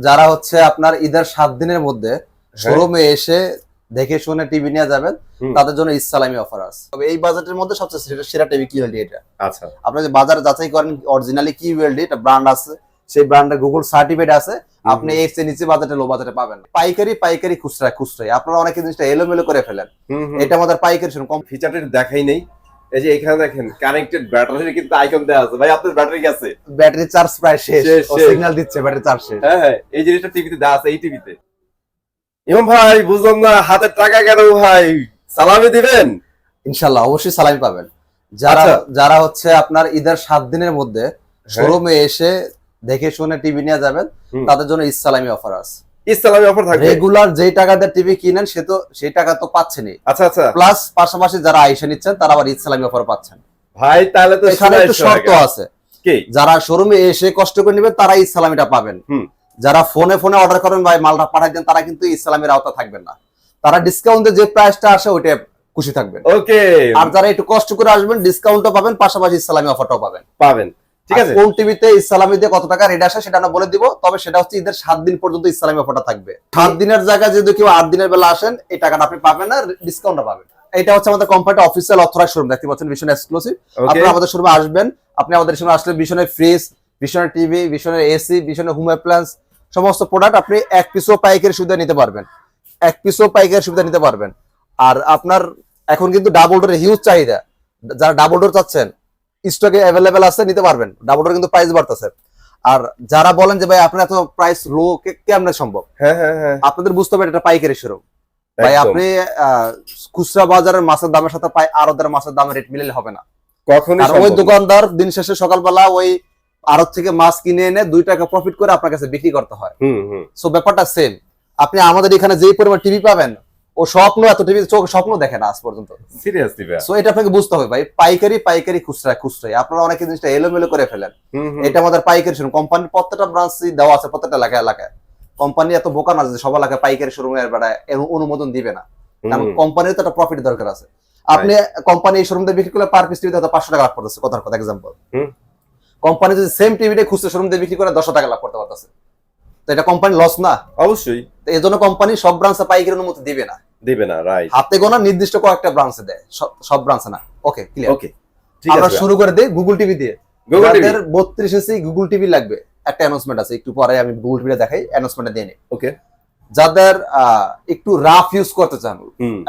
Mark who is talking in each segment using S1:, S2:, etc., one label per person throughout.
S1: যারা হচ্ছে আপনার ঈদের 7 দিনের মধ্যে শোরুমে এসে দেখে শুনে টিভি নিয়ে যাবেন, তাদের জন্য ইসলামি অফার আছে। তবে এই বাজেটের মধ্যে সবচেয়ে সেরা টিভি কিউএলডি এটা।
S2: আচ্ছা,
S1: আপনি যে বাজারে যাচাই করেন অরিজিনালি কিউএলডি এটা ব্র্যান্ড আছে, সেই ব্র্যান্ডের গুগল সার্টিফিকেট আছে, আপনি এর চেয়ে নিচে বাজেটে লো বাজেটে পাবেন। পাইকারি খুচরায় আপনারা অনেক জিনিসটা এলোমেলো করে ফেলেন। এটা আমাদের পাইকারি শুনুন কম
S2: ফিচারটা দেখাই নেই। এই যে এখানে দেখেন কানেক্টেড ব্যাটারি কিন্তু আইকন দেওয়া আছে। ভাই আপনার ব্যাটারি আছে?
S1: ব্যাটারি চার্জ প্রায় শেষ, ও সিগন্যাল দিচ্ছে ব্যাটারি চার্জ শেষ।
S2: হ্যাঁ, এই জিনিসটা টিভিতে দেওয়া আছে, এই টিভিতে। ইমাম ভাই বুঝলাম না, হাতের টাকা কেন ভাই? সালামি দিবেন?
S1: ইনশাআল্লাহ অবশ্যই সালামি পাবেন। যারা হচ্ছে আপনার ঈদের 7 দিনের মধ্যে শোরুমে এসে দেখে শুনে টিভি নিয়ে যাবেন, তাদের জন্য ইসলামি অফার আছে।
S2: ইসলামি অফার থাকবে।
S1: রেগুলার যেই টাকা দিয়ে টিভি কিনেন সেই টাকা তো পাচ্ছেনই।
S2: আচ্ছা।
S1: প্লাস পাশাপাশি যারা আইসা নিচ্ছেন তারা আবার ইসলামি অফার পাচ্ছেন।
S2: ভাই তাহলে তো
S1: এখানে একটু শর্ত আছে।
S2: কি?
S1: যারা শোরুমে এসে কষ্ট করে নেবেন তারা ইসলামিটা পাবেন। যারা ফোনে অর্ডার করেন ভাই মালটা পাঠাই দেন, তারা কিন্তু ইসলামের আওতা থাকবেন না। তারা ডিসকাউন্টে যে প্রাইসটা আসে ওইটা খুশি থাকবেন।
S2: ওকে।
S1: আর যারা একটু কষ্ট করে আসবেন ডিসকাউন্টও পাবেন, পাশাপাশি ইসলামি অফারটাও পাবেন। ঠিক আছে। কোন টিভিতে ইসলামি দিয়ে কত টাকা রেট আসে সেটা আমরা বলে দিব। তবে সেটা হচ্ছে ঈদের 7 দিন পর্যন্ত ইসলামি অফারটা থাকবে। 7 দিনের জায়গায় যদি কেউ 8 দিনের বেলা আসেন এই টাকাটা আপনি পাবেন না, ডিসকাউন্টটা পাবেন। এটা হচ্ছে আমাদের কোম্পানির অফিসিয়াল অথরাইজড শোরুম, দেখতে পাচ্ছেন ভিশন এক্সক্লুসিভ। আপনারা আমাদের শোরুমে আসবেন, আপনি আমাদের শোরুমে আসলে ভিশনের ফ্রিজ, ভিশনের টিভি, ভিশনের এসি, ভিশনের হোম অ্যাপ্লায়েন্স সমস্ত প্রোডাক্ট আপনি এক পিসও পাইকারি সুবিধা নিতে পারবেন। আর আপনার এখন কিন্তু ডাবল ডোরের হিউজ চাহিদা। যারা ডাবল ডোর চাচ্ছেন স্টকে অ্যাভেলেবেল আছে, নিতে পারবেন। ডাবল ডোর কিন্তু প্রাইস বাড়তেছে। আর যারা বলেন যে ভাই আপনার এত প্রাইস লো কেমনে সম্ভব,
S2: হ্যাঁ,
S1: আপনাদের বুঝতে হবে এটা পাইকারি শোরুম। ভাই আপনি খুচরা বাজারের মাছের দামের সাথে আড়তের মাছের দামের রেট মিলালে হবে না কখনোই। ওই দোকানদার দিন শেষে সকালবেলা ওই আড়ত থেকে মাছ কিনে এনে 2 টাকা প্রফিট করে আপনার কাছে বিক্রি করতে হয়। সো ব্যাপারটা সেম। আপনি আমাদের এখানে যেই পরিমাণ টিভি পাবেন, ও এত টিভি চোখ স্বপ্ন দেখে না আজ পর্যন্ত।
S2: সিরিয়াসলি ভাই।
S1: সো এটা আপনাকে বুঝতে হবে ভাই, পাইকারি খুচরায় আপনারা অনেক জিনিসটা এলোমেলো করে ফেলেন। এটা আমাদের পাইকারি শোরুম। কোম্পানির প্রত্যেকটা ব্রাঞ্চই দেওয়া আছে, প্রত্যেকটা এলাকায়। কোম্পানি এত বোকা না যে সব এলাকায় পাইকারি শোরুমের বেড়ায় অনুমোদন দিবে না, কারণ কোম্পানির তো একটা প্রফিট দরকার আছে। আপনি কোম্পানি এই শোরুম দিয়ে বিক্রি করলে পার পিস টিভিতে হয়তো 500 টাকা লাভ করতেছে, কথার কথা এক্সাম্পল। কোম্পানি যদি সেম টিভিটা খুচরা শোরুম দিয়ে বিক্রি করে 100 টাকা লাভ করতে পারতেছে, তো এটা কোম্পানি লস না?
S2: অবশ্যই।
S1: তো এই জন্য কোম্পানি সব ব্রাঞ্চে পাইকারি অনুমতি দিবে না, রাইট। হাতে গোনা নির্দিষ্ট কয়েকটা ব্রাঞ্চে দেয়, সব ব্রাঞ্চে না। ওকে, ক্লিয়ার।
S2: ওকে,
S1: আমরা শুরু করে দেই গুগল টিভি দিয়ে। যাদের 32 ইঞ্চি গুগল টিভি লাগবে, একটা অ্যানাউন্সমেন্ট আছে, একটু পরে আমি গুগল টিভিটা দেখাই, অ্যানাউন্সমেন্টটা দিয়ে নিই।
S2: ওকে।
S1: যাদের একটু রাফ ইউজ করতে চান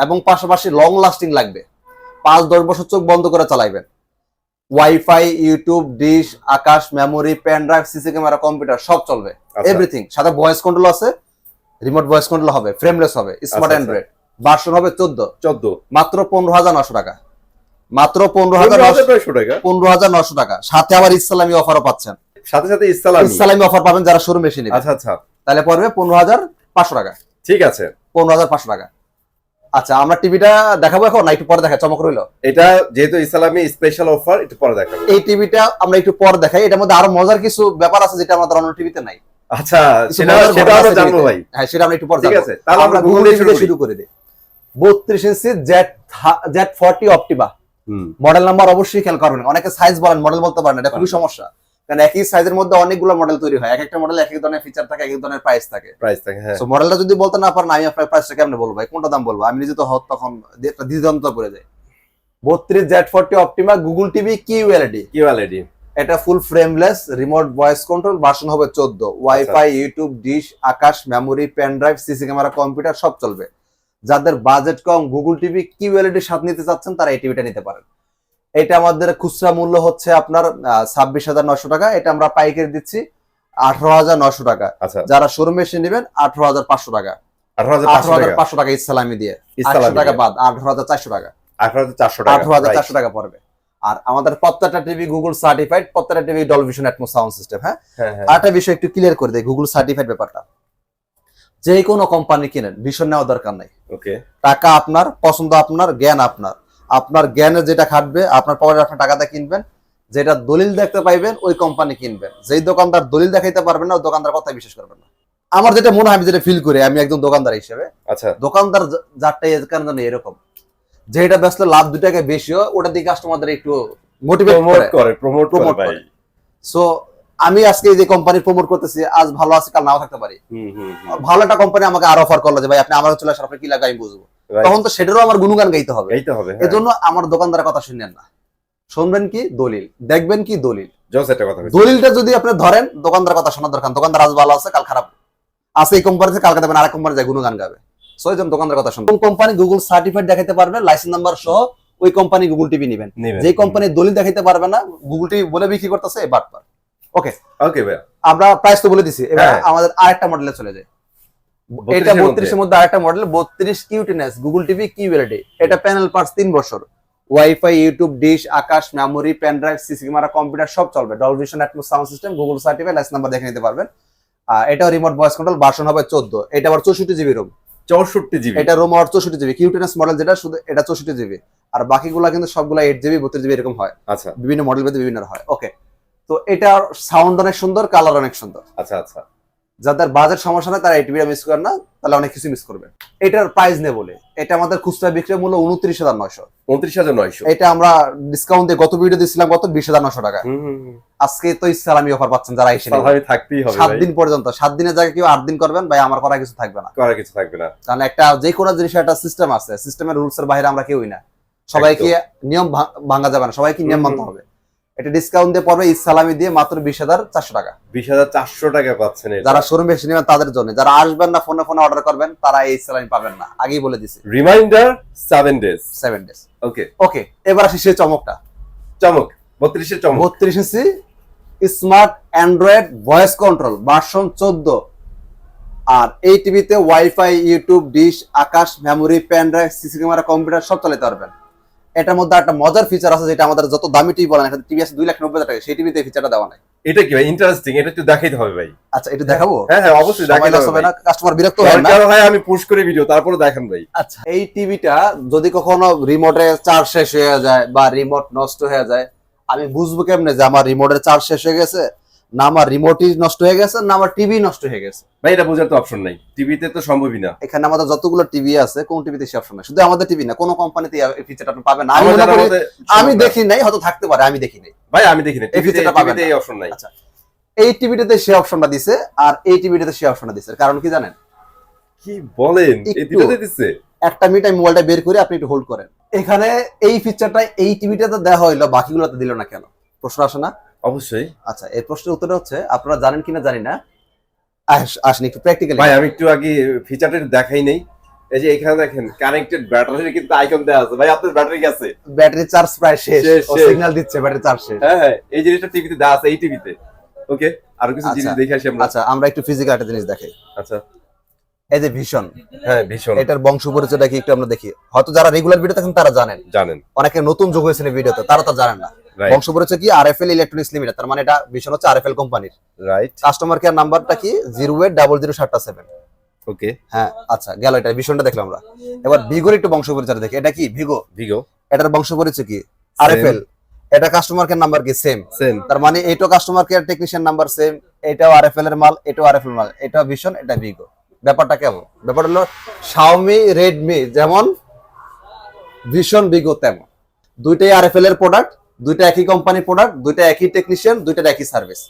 S1: এবং পাশাপাশি লং লাস্টিং লাগবে, 5-10 বছর চোখ বন্ধ করে চালাইবেন, wifi, YouTube, dish, Akash, memory, pen drive, CC camera, computer সব চলবে, এভরিথিং। সাথে ভয়েস কন্ট্রোল আছে, রিমোট ভয়েস কন্ট্রোল হবে, ফ্রেমলেস হবে, স্মার্ট অ্যান্ড্রয়েড, ভার্সন হবে 14, মাত্র 15,900 টাকা। মাত্র 15,900 টাকা। সাথে আবার ইসলামি অফারও পাচ্ছেন।
S2: সাথে
S1: ইসলামি অফার পাবেন যারা শোরুম এসে নেবেন।
S2: আচ্ছা।
S1: তাহলে পড়বে 15,500 টাকা।
S2: ঠিক আছে,
S1: 15,500 টাকা। আচ্ছা, আমরা টিভিটা দেখাবো এখন না একটু পরে দেখাই? চমক রইলো।
S2: এটা যেহেতু ইসলামি স্পেশাল অফার, একটু পরে দেখাবো।
S1: এই টিভিটা আমরা একটু পরে দেখাই। এটার মধ্যে আরো মজার কিছু ব্যাপার আছে যেটা আমাদের অন্য টিভিতে নাই।
S2: আচ্ছা, সেটা আমরা জানবো ভাই।
S1: হ্যাঁ, সেটা আমরা একটু পরে
S2: ঠিক আছে, তাহলে আমরা গুগল দিয়ে
S1: শুরু করে দিই। 32 ইঞ্চি Z40 অপটিমা মডেল নাম্বার অবশ্যই খেয়াল করবেন। অনেকে সাইজ বলেন, মডেল বলতে পারেন, এটা খুবই সমস্যা। কারণ একই সাইজের মধ্যে অনেকগুলো মডেল তৈরি হয়, এক একটা মডেল এক এক ধরনের ফিচার থাকে, এক এক ধরনের প্রাইস থাকে।
S2: হ্যাঁ।
S1: সো মডেলটা যদি বলতে না পারেন, আমি আপনার প্রাইসটা কেমনে বলবো ভাই, কোনটা দাম বলবো? আমি নিজে তো তখন একটা দ্বিধান্ত করে যাই। 32 Z40 Optima Google TV QLED. এটা full frameless, remote voice control, version হবে 14, wifi, YouTube, dish, Akash, memory, pen drive, CC camera, computer সব চলবে। যাদের বাজেট কম, গুগল টিভি কিউএলইডি সাথে নিতে চাচ্ছেন, তারা এই টিভিটা নিতে পারেন। এটা আমাদের খুচরা মূল্য হচ্ছে আপনার 26,900 টাকা। এটা আমরা পাইকারি দিচ্ছি 18,900 টাকা। যারা শোরুমে এসে নেবেন 18,500 টাকা। 18,500 টাকা ইসলামি দিয়ে, 800 টাকা বাদ 18,400 টাকা। 18,400 টাকা পড়বে। আর আমাদের প্রত্যেকটা টিভি গুগল সার্টিফাইড, প্রত্যেকটা TV Dolby Vision Atmos sound system. হ্যাঁ, আরেকটা বিষয় একটু ক্লিয়ার করে দেই, গুগল সার্টিফাইড ব্যাপারটা। যে কোনো কোম্পানি কিনেন, ভিশন নেওয়ার দরকার নাই।
S2: ওকে।
S1: টাকা আপনার, পছন্দ আপনার, জ্ঞান আপনার জ্ঞানে যেটা খাটবে, আপনার পকেটে আপনার টাকাটা কিনবেন। যেটা দলিল দেখতে পাইবেন ওই কোম্পানি কিনবেন। যেই দোকানদার দলিল দেখাইতে পারবেন না, ওই দোকানদার কথা বিশ্বাস করবেন না। আমার যেটা মনে হয়, আমি যেটা ফিল করি, আমি একজন দোকানদার হিসেবে, দোকানদার যারটাই এরকম যেটা বেচলে লাভ 2 টাকা বেশি হয়, ওটা দিয়ে কাস্টমারদের একটু মোটিভেট করে, প্রমোট করে। সো আমি আজকে এই যে কোম্পানি প্রমোট করতেছি, আজ ভালো আছে কাল নাও থাকতে পারি। ভালো একটা কোম্পানি আমাকে আর অফার করলো যে ভাই আপনি আমার চলে আসেন, আপনি কি লাগে আমি বুঝবো, তখন তো সেটারও আমার গুণগান গাইতে হবে। এজন্য আমার দোকানদারের কথা শুনেন না, শুনবেন কি দলিল, দেখবেন কি দলিল। দলিলটা যদি আপনি ধরেন, দোকানদার কথা শোনার দরকার। দোকানদার আজ ভালো আছে কাল খারাপ আছে, এই কোম্পানিতে কালকে দেবেন আরেক কোম্পানি যায় গুণগান গাবে। সো এই জন্য দোকানদার কথা শুনবেন। কোন কোম্পানি গুগল সার্টিফাইড দেখাইতে পারবে লাইসেন্স নাম্বার সহ, ওই কোম্পানি গুগল টিভি নেবেন। যে কোম্পানি দলিল দেখাইতে পারবে না, গুগল টিভি বলে বিক্রি করতেছে, এই বাটপার। ওকে ওকে ভাই, আমরা প্রাইস তো বলে দিছি। এবার আমাদের আরেকটা মডেলে চলে যায়। এটা 32 এর মধ্যে আরেকটা মডেল 32 কিউটিনেস গুগল টিভি কিউএলইডি। এটা প্যানেল পার্টস 3 বছর, wifi, YouTube, dish, Akash, memory, pen drive, CC camera, computer সব চলবে। Dolby Vision, Atmos sound system, Google certified, license number দেখে নিতে পারবেন। এটাও রিমোট ভয়েস কন্ট্রোল, ভার্সন হবে 14। এটা আবার 64 জিবি রোম। 64 জিবি, এটা রোম আর 64 জিবি। কিউটিনেস মডেল যেটা, শুধু এটা 64 জিবি, আর বাকিগুলা কিন্তু সবগুলা 8 জিবি 32 জিবি এরকম হয়। আচ্ছা, বিভিন্ন মডেল ভেদে বিভিন্ন হয়। ওকে, তো এটা সাউন্ড অনেক সুন্দর, কালার অনেক সুন্দর। আচ্ছা আচ্ছা, যাদের বাজেট সমস্যা নেই তারা এই টিভিটা মিস করেন না, তাহলে অনেক কিছু মিস করবে। এটার প্রাইস নেই বলে, এটা আমাদের খুচরা বিক্রি মূল্য 29,900। 29,900। এটা আমরা ডিসকাউন্ট দিয়ে গত ভিডিও দিয়েছিলাম কত, 20,900 টাকা। আজকে তো ইসলামি অফার পাচ্ছেন যারা এসে থাকতেই হবে 7 দিন পর্যন্ত। 7 দিনের জায়গায় কেউ 8 দিন করবেন ভাই, আমার করা কিছু থাকবে না, করা কিছু থাকবে না। কারণ একটা যে কোনো জিনিসের একটা সিস্টেম আছে, সিস্টেমের রুলস এর বাইরে আমরা কেউই না। সবাইকে নিয়ম ভাঙা যাবে না, সবাইকে নিয়ম মানতে হবে। এটা ডিসকাউন্ট দিয়ে পড়বে ইসলামি দিয়ে মাত্র 20,400 টাকা। 20,400 টাকা পাচ্ছেন। যারা শোরুমে এসে নেবেন তাদের জন্য, যারা আসবেন না ফোনে ফোনে অর্ডার করবেন তারা এই ইসলামি পাবেন না, আগেই বলে দিছি। Reminder 7 days. ওকে ওকে, এবার আসি সেই চমকটা। চমক 32 এর চমক। 32 inch smart Android voice control version 14। আর এই টিভিতে wifi, YouTube, dish, Akash, memory, pen drive, CC camera, computer সব চালাতে পারবেন। এটার মধ্যে একটা মজার ফিচার আছে, যেটা আমাদের যত দামি টিভি বলেন, একটা টিভি আছে 2,90,000 টাকা, সেই টিভিতে এই ফিচারটা দেওয়া নাই। এটা কি ভাই ইন্টারেস্টিং, এটা একটু দেখাইতে হবে ভাই। আচ্ছা, এটা দেখাবো? হ্যাঁ হ্যাঁ, অবশ্যই দেখাইতে হবে না, কাস্টমার বিরক্ত হয় না ভাই, আমি পুশ করে ভিডিও তারপরে দেখেন ভাই। আচ্ছা, এই টিভিটা যদি কখনো রিমোটে চার্জ শেষ হয়ে যায় বা রিমোট নষ্ট হয়ে যায়, আমি বুঝবো কেমনে যে আমার রিমোটের চার্জ শেষ হয়ে গেছে, না আমার রিমোটই নষ্ট হয়ে গেছে, না আমার টিভি নষ্ট হয়ে গেছে? ভাই এটা বোঝার তো অপশন নাই, টিভিতে তো সম্ভবই না। এখানে আমাদের যতগুলো টিভি আছে, কোন টিভিতে সে অপশন নাই। শুধু আমাদের টিভি না, কোন কোম্পানিতে এই ফিচারটা আপনি পাবেন না। আমি দেখি নাই, হয়তো থাকতে পারে, আমি দেখি নাই ভাই, আমি দেখি নাই। এই ফিচারটা পাবেন, এই অপশন নাই। আচ্ছা, এই টিভিটাতে সে অপশনটা দিছে, আর এই টিভিটাতে সে অপশনটা দিছে। কারণ কি জানেন? কি বলেন? এই দুটোতে দিছে। একটা মিনিট আমি মোবাইলটা বের করে আপনি একটু হোল্ড করেন। এখানে এই ফিচারটা এই টিভিটাতে দেওয়া হইলো, বাকিগুলোতে দিল না কেন? প্রশ্ন আসে না? অবশ্যই। আচ্ছা, এই প্রশ্নের উত্তর হচ্ছে, আপনারা জানেন কিনা জানি না, আসেন একটু প্র্যাকটিক্যালি। ভাই আমি একটু আগে ফিচারটা দেখাই নেই। এই যে এখানে দেখেন কানেক্টেড ব্যাটারি কিন্তু আইকন দেওয়া আছে। ভাই আপনার ব্যাটারি আছে? ব্যাটারি চার্জ প্রায় শেষ, ও সিগন্যাল দিচ্ছে ব্যাটারি চার্জ শেষ। হ্যাঁ হ্যাঁ, এই জিনিসটা টিভিতে দেওয়া আছে, এই টিভিতে। ওকে, আর কিছু জিনিস দেখে আসি আমরা। আচ্ছা, আমরা একটু ফিজিক্যাল একটা জিনিস দেখাই। আচ্ছা, এই যে ভিশন, হ্যাঁ ভিশন, এটার বংশ পরিচয়টা কি একটু আমরা দেখি। হয়তো যারা রেগুলার ভিডিও দেখেন তারা জানেন, অনেকে নতুন যোগ হয়েছে এই ভিডিওতে, তারা তো জানেন না। বংশ পরিচয় কি? আরএফএল ইলেকট্রনিক্স লিমিটেড, তার মানে এটা ভিশন হচ্ছে আরএফএল কোম্পানির। রাইট। কাস্টমার কেয়ার নাম্বারটা কি? 0800777। ওকে, হ্যাঁ আচ্ছা, গেল এটা ভিশনটা দেখলাম আমরা। এবার ভিগোর একটু বংশ পরিচয় দেখি। এটা কি? ভিগো। ভিগো, এটার বংশ পরিচয় কি? আরএফএল। এটা কাস্টমার কেয়ার নাম্বার কি? সেম। তার মানে এটাও customer care technician number same, এটাও আরএফএল এর মাল, এটাও আরএফএল মাল, এটাও ভিশন, এটা ভিগো। ব্যাপারটা কেমন? ব্যাপার হলো শাওমি, রেডমি যেমন, ভিশন, ভিগো তেমন। দুইটাই আরএফএল এর প্রোডাক্ট, দুইটা একই কোম্পানি প্রোডাক্ট, দুইটা একই টেকনিশিয়ান, দুইটার একই সার্ভিস।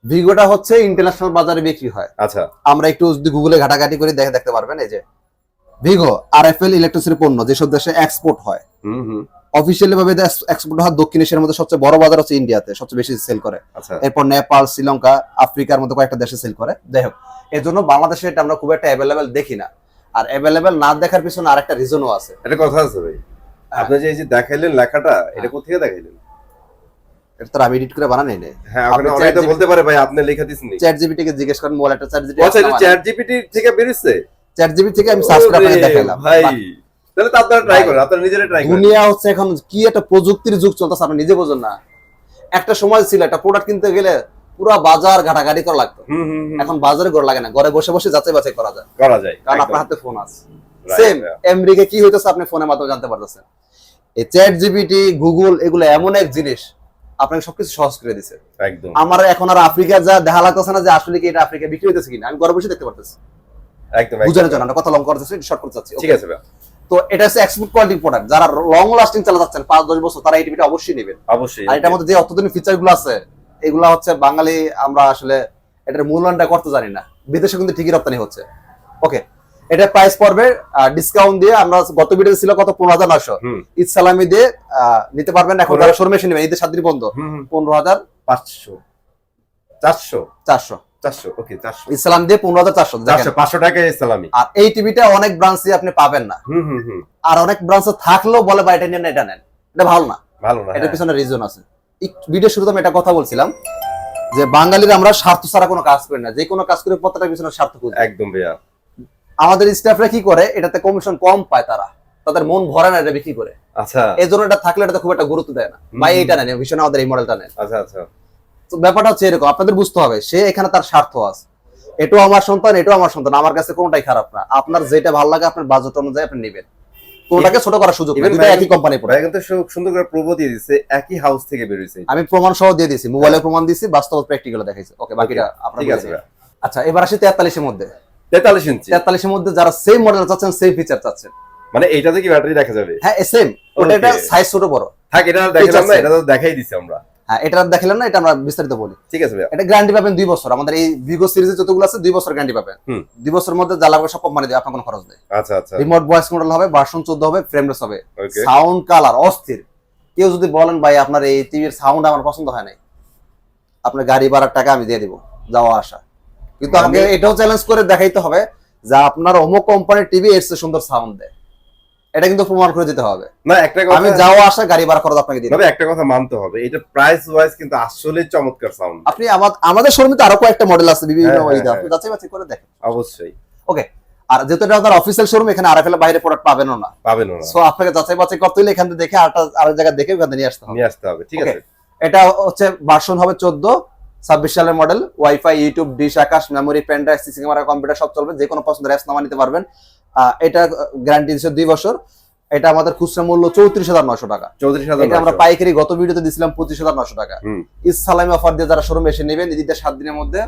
S1: ভিগোটা হচ্ছে ইন্টারন্যাশনাল বাজারে বিক্রি হয়। আচ্ছা, আমরা একটু যদি গুগলে ঘাটাঘাটি করে দেখতে পারবেন, এই যে ভিগো আরএফএল ইলেকট্রনিক্সের পণ্য যেসব দেশে এক্সপোর্ট হয়, অফিসিয়ালি ভাবে এক্সপোর্ট হয় দক্ষিণ এশিয়ার মধ্যে সবচেয়ে বড় বাজার হচ্ছে ইন্ডিয়াতে, সবচেয়ে বেশি সেল করে। এরপর নেপাল, শ্রীলঙ্কা, আফ্রিকার মধ্যে কয়েকটা দেশে সেল করে। যাই হোক, এর জন্য বাংলাদেশে এটা আমরা খুব একটা অ্যাভেলেবেল দেখি না। আর অ্যাভেলেবেল না দেখার পিছনে আরেকটা রিজনও আছে। এটা কথা আছে ভাই, আপনি যে এই যে দেখাইলেন লেখাটা, এটা কোথা থেকে দেখাইলেন? এটা তো আমি এডিট করে বানাই নাই। হ্যাঁ, আপনি তো বলতে পারে ভাই আপনি লেখা দিছেন। চ্যাটজিপিটি কে জিজ্ঞেস করেন, মোবাইল একটা চ্যাটজিপিটি। আচ্ছা, এটা চ্যাটজিপিটি থেকে বের হইছে? চ্যাটজিপিটি থেকে আমি সার্চ করে আপনাকে দেখাইলাম ভাই। তাহলে তো আপনারা ট্রাই করেন, আপনারা নিজেরা ট্রাই করেন। দুনিয়া হচ্ছে এখন কি একটা প্রযুক্তির যুগ চলতেছে, আপনি নিজে বোঝেন না। একটা সময় ছিল একটা প্রোডাক্ট কিনতে গেলে পুরো বাজার ঘাটাঘাটি করা লাগতো। এখন বাজারে ঘর লাগে না, ঘরে বসে বসে যাচাই বাছাই করা যায়, কারণ আপনার হাতে ফোন আছে। সেম আমেরিকা কি হইতেছে আপনি ফোনের মাধ্যমে জানতে পারতেছেন। এই চ্যাটজিপিটি, গুগল, এগুলো এমন এক জিনিস আপনাকে সবকিছু সহজ করে দিছে। একদম। আমার এখন আর আফ্রিকা যা দেখা লাগতেছে না যে আসলে কি এটা আফ্রিকা বিক্রি হইতেছে কিনা, আমি ঘরে বসে দেখতে পারতেছি। একদম, বুঝানোর জন্য আমরা কথা লং করতেছি, শর্ট করতে চাচ্ছি। ঠিক আছে ভাই। তো এটা হচ্ছে এক্সপোর্ট কোয়ালিটি প্রোডাক্ট, যারা লং লাস্টিং চালাতে চাচ্ছেন 5-10 বছর, তারা এই টিভিটা অবশ্যই নেবেন। অবশ্যই। আর এটার মধ্যে যে অত্যাধুনিক ফিচার গুলো আছে, এগুলা হচ্ছে বাঙালি আমরা আসলে এটার মূল্যায়নটা করতে জানি না, বিদেশে কিন্তু ঠিকই রপ্তানি হচ্ছে। ওকে, এটা প্রাইস পড়বে ডিসকাউন্ট দিয়ে, আমরা গত ভিডিও ছিল কত 15,900, ঈদ সালামি দিয়ে নিতে পারবেন। এখন যারা শোরুমে এসে নেবেন, ঈদের 7 দিন বন্ধ,
S2: 15,500 400
S1: 400
S2: 400 ওকে 400
S1: ইসলাম দিয়ে 15,400
S2: 400 500 টাকা ইসলামি।
S1: আর এই টিভিটা অনেক ব্রাঞ্চে আপনি পাবেন না, আর অনেক ব্রাঞ্চে থাকলেও বলে বা এটা নেন এটা নেন, এটা ভালো না,
S2: ভালো না।
S1: এটার পিছনে রিজন আছে। ভিডিও শুরুতে আমি এটা কথা বলছিলাম যে বাঙালিরা আমরা স্বার্থ ছাড়া কোনো কাজ করি না, যে কোনো কাজ করে প্রত্যেকটা পিছনে স্বার্থ খুঁজি।
S2: একদম ভাইয়া।
S1: আমাদের স্টাফরা কি করে, এটাতে কমিশন কম পায়, তারা তাদের মন ভরে না এটা বিক্রি করে।
S2: আচ্ছা,
S1: এই জন্য এটা থাকলে এটাতে খুব একটা গুরুত্ব দেয় না, ভাই এইটা নেন, ভীষণ আমাদের এই মডেলটা নেন।
S2: আচ্ছা আচ্ছা,
S1: তো ব্যাপারটা হচ্ছে এরকম, আপনাদের বুঝতে হবে সে এখানে তার স্বার্থ আছে, এটাও আমার সন্তান এটাও আমার সন্তান, আমার কাছে কোনটাই খারাপ না। আপনার যেটা ভালো লাগে আপনার বাজেট অনুযায়ী আপনি নেবেন, কোনটাকে ছোট করার সুযোগ নেই, দুটো একই কোম্পানি পড়ে।
S2: ভাই কিন্তু সুন্দর করে প্রুফও দিয়ে দিয়েছে, একই হাউস থেকে বের হইছে।
S1: আমি প্রমাণ সহ দিয়ে দিয়েছি, মোবাইলে প্রমাণ দিয়েছি, বাস্তব প্র্যাকটিক্যাল দেখাইছি। ওকে, বাকিটা আপনারা
S2: ঠিক আছে।
S1: আচ্ছা, এবার আসি 43 এর মধ্যে।
S2: 43 ইঞ্চি
S1: 43 এর মধ্যে যারা সেম মডেল চাচ্ছেন, সেম ফিচার চাচ্ছেন,
S2: মানে এইটাতে কি ব্যাটারি দেখা যাবে?
S1: হ্যাঁ সেম, ওটা এটা সাইজ ছোট বড়
S2: থাক, এটা দেখালাম না, এটা তো দেখাই দিছি আমরা।
S1: হ্যাঁ, এটা দেখালাম না, এটা আমরা বিস্তারিত বলি।
S2: ঠিক আছে ভাইয়া।
S1: এটা গ্যারান্টি পাবেন 2 বছর, আমাদের এই ভিগো সিরিজে যতগুলো আছে 2 বছর গ্যারান্টি পাবেন। 2 বছরের মধ্যে যা লাগবে সব কোম্পানি দেবে, আপনার কোনো খরচ নেই।
S2: আচ্ছা আচ্ছা,
S1: রিমোট ভয়েস কন্ট্রোল হবে, ভার্সন 14 হবে, ফ্রেমলেস হবে,
S2: ওকে।
S1: সাউন্ড কালার অস্থির। কেউ যদি বলেন ভাই আপনার এই টিভির সাউন্ড আমার পছন্দ হয় নাই, আপনার গাড়ি ভাড়ার টাকা আমি দিয়ে দিব, যাওয়া আসা। কিন্তু আমাকে এটাও চ্যালেঞ্জ করে দেখাইতে হবে যে আপনার অমুক কোম্পানির টিভি এর চেয়ে সুন্দর সাউন্ড দেয়, এটা কিন্তু প্রমাণ করে দিতে হবে।
S2: না একটা কথা,
S1: আমি যাওয়া আসা গাড়ি ভাড়া খরচ আপনাকে দিই।
S2: তবে একটা কথা মানতে হবে, এটা প্রাইস ওয়াইজ কিন্তু আসলে চমৎকার সাউন্ড।
S1: আপনি আমাদের শোরুমে তো আরো কয়েকটা মডেল আছে বিভিন্ন
S2: হ্যাঁ,
S1: ওইটা,
S2: হ্যাঁ,
S1: আপনি যাচাই বাছাই করে দেখেন।
S2: অবশ্যই।
S1: ওকে, আর যেহেতু এটা আপনার অফিসিয়াল শোরুম, এখানে আরএফএল বাইরে প্রোডাক্ট পাবেনও না,
S2: পাবেন না।
S1: সো আপনাকে যাচাই বাছাই করতে হলে এখান থেকে দেখে আরেক জায়গায় দেখে ওখানে নিয়ে আসতে হবে।
S2: ঠিক আছে।
S1: এটা হচ্ছে ভার্সন হবে 14, 26 সালের model, wifi, YouTube, dish, Akash, memory, pen drive, CC camera, computer সব চলবে, যে কোনো পছন্দের অ্যাপস নামা নিতে পারবেন। এটা গ্যারান্টি দিচ্ছে 2 বছর। এটা আমাদের খুচরা মূল্য 34,900 টাকা।
S2: 34,900।
S1: এটা আমরা পাইকারি গত ভিডিওতে দিছিলাম 25,900 টাকা। ঈদ সালামি অফার দিয়ে যারা শোরুমে এসে নেবেন ঈদের 7 দিনের মধ্যে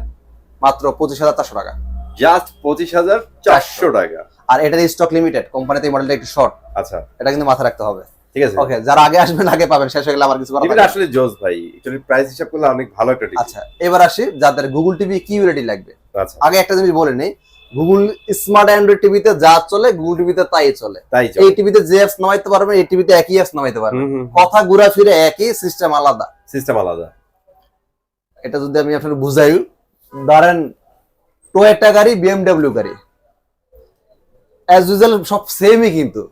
S1: মাত্র 25,400 টাকা,
S2: জাস্ট 25,400 টাকা।
S1: আর এটার স্টক লিমিটেড, কোম্পানিতে এই মডেলটা একটু শর্ট।
S2: আচ্ছা,
S1: এটা কিন্তু মাথায় রাখতে হবে।
S2: ঠিক আছে।
S1: ওকে, যারা আগে আসবেন আগে পাবেন, শেষ হয়ে গেলে আমার কিছু করার
S2: এটা আসলে জোস ভাই, অ্যাকচুয়ালি প্রাইস হিসাব করলে অনেক ভালো একটা টিভি।
S1: আচ্ছা, এবার আসি যাদের গুগল টিভি কিউএলইডি লাগবে।
S2: আচ্ছা,
S1: আগে একটা জিনিস বলে নেই, গুগল স্মার্ট অ্যান্ড্রয়েড টিভিতে যা চলে গুগল টিভিতে তাই চলে। এই টিভিতে যে অ্যাপস নামাইতে পারবেন এই টিভিতে একই অ্যাপস নামাইতে পারবেন, কথা ঘুরা ফিরে একই, সিস্টেম আলাদা। এটা যদি আমি আপনাকে বুঝাই, ধরেন টয়োটা গাড়ি, বিএমডব্লিউ গাড়ি, অ্যাজ ইউজুয়াল সব সেমই, কিন্তু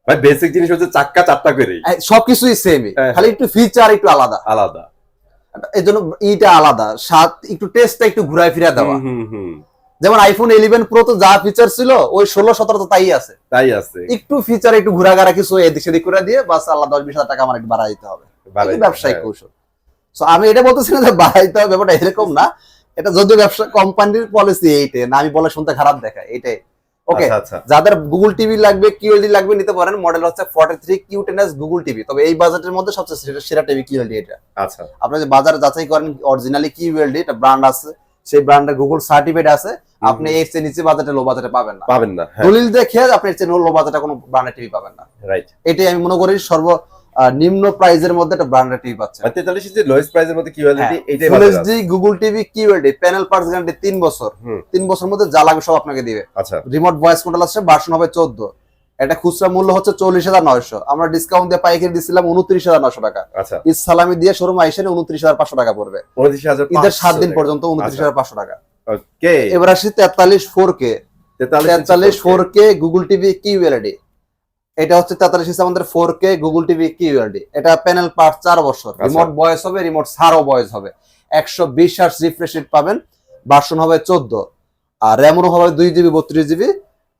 S2: ভাই বেসিক জিনিস হচ্ছে চাক্কা 4টা করে,
S1: সবকিছুই সেমই, খালি একটু ফিচার একটু আলাদা
S2: আলাদা।
S1: এই জন্য এইটা আলাদা, সাথে একটু টেস্টটা একটু ঘুরাই ফিরে দেওয়া। যেমন আইফোন 11 প্রো তো যা ফিচার ছিল ওই 16-17 তো তাই আছে, একটু ফিচার একটু ঘুরাঘাড়া কিছু এদিক সেদিক করে দিয়ে বাস আল্লাহ 10-20 হাজার টাকা আমার একটু বাড়াই দিতে হবে, ব্যবসায়িক কৌশল। সো আমি এটা বলতেছি না যে বাড়াইতে হবে, ব্যাপারটা এরকম না, এটা যদিও ব্যবসা কোম্পানির পলিসি এইটাই না, আমি বলে শুনতে খারাপ দেখায় এটাই। ওকে, যাদের গুগল টিভি লাগবে, কিউএলডি লাগবে, নিতে পারেন। মডেল হচ্ছে 43 Q10s গুগল টিভি, তবে এই বাজেটের মধ্যে সবচেয়ে সেরা টিভি কিউএলডি এটা। আচ্ছা, আপনি যে বাজারে যাচাই করেন অরিজিনালি কিউএলডি, এটা ব্র্যান্ড আছে, সেই ব্র্যান্ডের গুগল সার্টিফিকেট আছে, আপনি এর চেয়ে নিচে বাজেটে লো বাজেটে পাবেন না। দলিল দেখে আপনি এর চেয়ে লো বাজেটে কোনো ব্র্যান্ডের টিভি পাবেন না। রাইট, এটাই আমি মনে করি সর্ব নিম্ন প্রাইজের মধ্যে একটা ব্র্যান্ডের টিভি পাচ্ছেন।
S2: 43 ইঞ্চি লোয়েস্ট প্রাইজের মধ্যে কিউএলডি, এটাই
S1: full HD Google TV QLED, panel parts guarantee 3 বছর, 3 বছরের মধ্যে যা লাগবে সব আপনাকে দিবে। আচ্ছা, রিমোট ভয়েস কন্ট্রোল আছে, ভার্সন হবে 14। এটা খুচরা মূল্য হচ্ছে 40,900, আমরা ডিসকাউন্ট দিয়ে পাইকারি দিছিলাম 29,900 টাকা। আচ্ছা, ঈদ সালামি দিয়ে শোরুম আইসেন 29,500 টাকা পড়বে, 29,500 ঈদের 7 দিন পর্যন্ত 29,500 টাকা। ওকে, এবার আসি 43 4K 4K Google TV QLED. এটা হচ্ছে 43 আমাদের 4K গুগল টিভি কিউএলডি। এটা প্যানেল পার্ট 4 বছর, রিমোট ভয়েস হবে, রিমোট সারও ভয়েস হবে, 120 হার্টজ রিফ্রেশ রেট পাবেন, ভার্সন হবে 14, আর র‍্যামও হবে 2GB 32GB।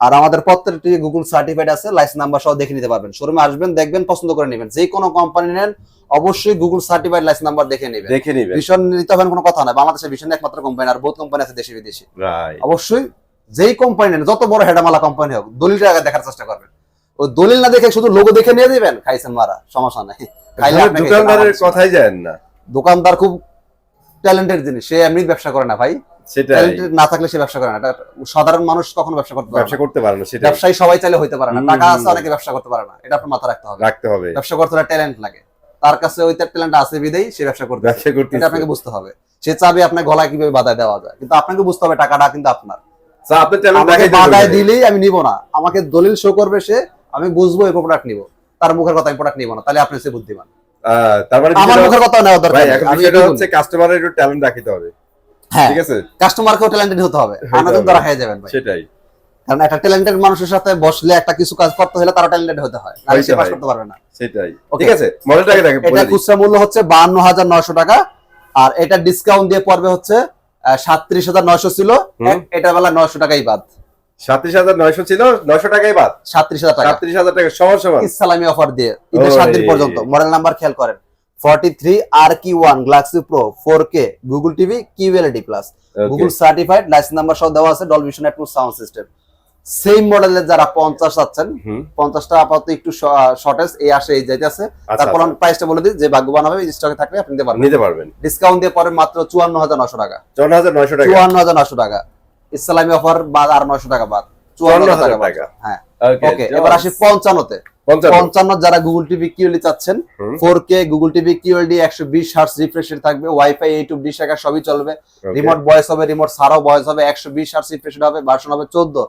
S1: আর আমাদের প্রত্যেকটি গুগল সার্টিফাইড আছে, লাইসেন্স নাম্বার সহ দেখে নিতে পারবেন। শোরুমে আসবেন, দেখবেন, পছন্দ করে নেবেন। যে কোনো কোম্পানি নেন অবশ্যই গুগল সার্টিফাইড লাইসেন্স নাম্বার দেখে নেবেন। ভীষণ নিতে হবে কোনো কথা না, বাংলাদেশের ভীষণ একমাত্র কোম্পানি, আর বহুত কোম্পানি আছে দেশি বিদেশি। অবশ্যই যেই কোম্পানি নেন, যত বড় হেডামালা কোম্পানি হোক, দলিলটা আগে দেখার চেষ্টা করবেন। ওই দলিল না দেখে শুধু লোগো দেখে নিয়ে দিবেন, খাইছেন মারা, সমস্যা নাই।
S2: দোকানদারের কথাই যায় না,
S1: দোকানদার খুব ট্যালেন্টেড জিনিস, সে এমনি ব্যবসা করে না ভাই, না থাকলে সে ব্যবসা করে না। এটা সাধারণ মানুষ কখনো ব্যবসা করতে পারে না। ব্যবসায়ী সবাই চাইলে হইতে পারে না, টাকা আছে অনেকে ব্যবসা করতে পারে না, এটা আপনার মাথা রাখতে হবে। ব্যবসা করতে হলে ট্যালেন্ট লাগে। তার কাছে ওই ট্যালেন্ট আছে বিদেই সে ব্যবসা করতে,
S2: ব্যবসা করতে
S1: এটা আপনাকে বুঝতে হবে। সে চাবে আপনার গলায় কিভাবে বাধা দেওয়া যায়, কিন্তু আপনাকে বুঝতে হবে টাকাটা কিন্তু আপনার।
S2: আপনি ট্যালেন্ট
S1: আমাকে
S2: দেখাইতে
S1: বাধায়
S2: পারবেন।
S1: দিলেই আমি নিব না, আমাকে দলিল শো করবে সে, আমি বুঝবো এই প্রোডাক্ট নিব, তার মুখের কথা আমি প্রোডাক্ট নিব না, তাহলে আপনি সে বুদ্ধিমান।
S2: তার মানে
S1: আমার মুখের কথা নেওয়া দরকার
S2: ভাই
S1: নেই,
S2: এখন
S1: আমি
S2: বিষয়টা
S1: এটুকু
S2: হচ্ছে
S1: বলি।
S2: কাস্টমারের একটু ট্যালেন্ট দেখাইতে হবে,
S1: হ্যাঁ,
S2: ঠিক আছে?
S1: কাস্টমারকেও ট্যালেন্টেড হতে হবে, আমাদের
S2: হবে।
S1: দ্বারা হয়ে যাবেন ভাই।
S2: সেটাই।
S1: কারণ একটা ট্যালেন্টেড মানুষের সাথে বসলে একটা কিছু কাজ করতে হলে তারা ট্যালেন্টেড হতে হয়, না
S2: হইতে
S1: সে পাস
S2: হয়।
S1: করতে পারবে না।
S2: সেটাই,
S1: Okay.
S2: ঠিক আছে। মডেলটাকে দেখে
S1: এটা খুচরা মূল্য হচ্ছে 52,900 টাকা, আর এটা ডিসকাউন্ট দিয়ে পড়বে হচ্ছে 37,900 ছিল, এটা বেলা 900 টাকাই বাদ।
S2: 37,900 ছিল, 900 টাকাই বাদ।
S1: 37,000 টাকা
S2: 37,000 টাকা সমান সমান।
S1: ইসলামী অফার দিয়ে ঈদের 7 দিন পর্যন্ত। মডেল নাম্বার খেয়াল করেন 43 RQ1 Galaxy Pro 4K Google TV QLED plus, Google certified, license number সহ দেওয়া আছে, Dolby Vision Atmos sound system. Same মডেলের যারা 50 চাচ্ছেন, 50টা আপাতত একটু শর্টেজ এই আসে এই যাইতেছে, তারপর আমি প্রাইসটা বলে দিই, যে ভাগ্যবান হবে স্টকে থাকলে আপনি নিতে পারবেন। ডিসকাউন্ট দিয়ে পরে মাত্র 54,900 টাকা।
S2: 54,900 টাকা।
S1: 54,900 টাকা ইসলামী অফার বাদ, আর 900 টাকা বাদ, 54,000 টাকা বাদ। হ্যাঁ, ওকে, এবার আসি 55 তে। 55 যারা গুগল টিভি QLED চাচ্ছেন, 4K Google TV QLED 120 hertz refresh rate থাকবে, ওয়াইফাই ইউটিউব ডিশ একা সবই চলবে, রিমোট ভয়েস হবে, রিমোট ছাড়াও ভয়েস হবে, 120 হার্টজ রিফ্রেশ রেট হবে, ভার্সন হবে 14।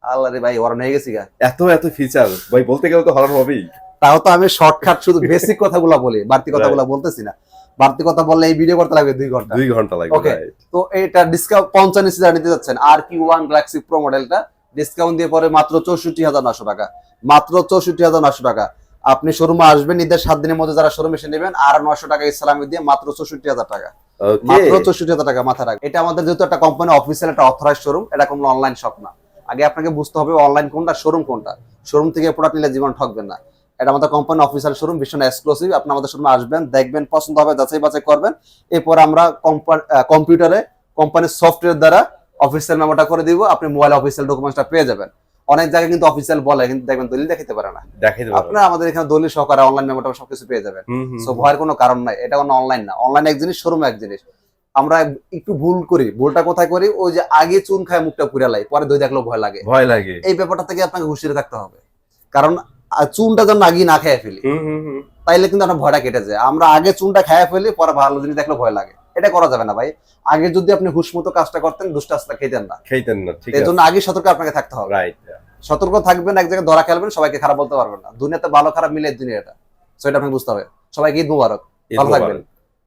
S1: আল্লাহ রে ভাই, ওরা হয়ে গেছি গা।
S2: এত ফিচার ভাই, বলতে গেলে তো হরর হবেই।
S1: তাও তো আমি শর্টকাট শুধু বেসিক কথাগুলো বলি, বাড়তি কথাগুলো বলতেছি না। বাড়তি কথা বললে এই ভিডিও করতে লাগবে 2 ঘন্টা।
S2: 2 ঘন্টা লাগবে।
S1: ওকে, তো এটা ডিসকাউন্ট 55 যারা নিতে যাচ্ছেন RQ1 Galaxy Pro মডেলটা ডিসকাউন্ট দিয়ে পরে মাত্র 64,900 টাকা। মাত্র 64,900 টাকা। আপনি শোরুমে আসবেন, ঈদের 7 দিনের মধ্যে যারা শোরুমে এসে নেবেন, আর 900 টাকা ইসলামী দিয়ে মাত্র 64,000 টাকা। মাত্র 64,000 টাকা মাথা রাখবেন। এটা আমাদের যেহেতু একটা কোম্পানি অফিসিয়াল একটা অথরাইজড শোরুম, এটা কোনো অনলাইন শপ না। আগে আপনাকে বুঝতে হবে অনলাইন কোনটা, শোরুম কোনটা। শোরুম থেকে প্রোডাক্ট নিলে জীবন ঠকবেন না। এটা আমাদের কোম্পানি অফিসিয়াল শোরুম, ভীষণ এক্সক্লুসিভ। আপনি আমাদের শোরুমে আসবেন, দেখবেন, পছন্দ হবে, যাচাই বাছাই করবেন। এরপর আমরা কম্পিউটারে কোম্পানির সফটওয়্যার দ্বারা অফিসিয়াল মেমোটা করে দিব, আপনি মোবাইলে অফিসিয়াল ডকুমেন্টসটা পেয়ে যাবেন। অনেক জায়গায় কিন্তু অফিসিয়াল বলে, কিন্তু দেখবেন দলিল দেখাতে পারে না। আপনারা আমাদের এখানে দলিল সহকারে অনলাইন মেমোটা সবকিছু পেয়ে যাবেন। সো ভয়ের কোনো কারণ নাই, এটা কোনো অনলাইন না। অনলাইন এক জিনিস, শোরুম এক জিনিস। আমরা একটু ভুল করি, ভুলটা কোথায় করি, ওই যে আগে চুন খায় মুখটা পুড়ে লাই, পরে দই দেখলেও ভয় লাগে। এই ব্যাপারটা থেকে আপনাকে হুঁশিয়ার থাকতে হবে, কারণ চুনটা যেন আগে না খেয়ে ফেলি, তাইলে কিন্তু আপনার ভয়টা কেটে যায়। আমরা আগে চুনটা খেয়ে ফেলি, পরে ভালো জিনিস দেখলে ভয় লাগে, এটা করা যাবে না ভাই। আগে যদি আপনি হুশমতো কাজটা করতেন, দুষ্টাস্তা খেতেন না। এই জন্য আগে সতর্ক আপনাকে থাকতে হবে। সতর্ক থাকবেন, এক জায়গায় ধরা খেলবেন, সবাইকে খারাপ বলতে পারবেন না। দুনিয়াতে ভালো খারাপ মিলে দুনিয়া এটা, সো এটা আপনাকে বুঝতে হবে। সবাইকে ঈদ মুবারক, ভালো থাকবেন।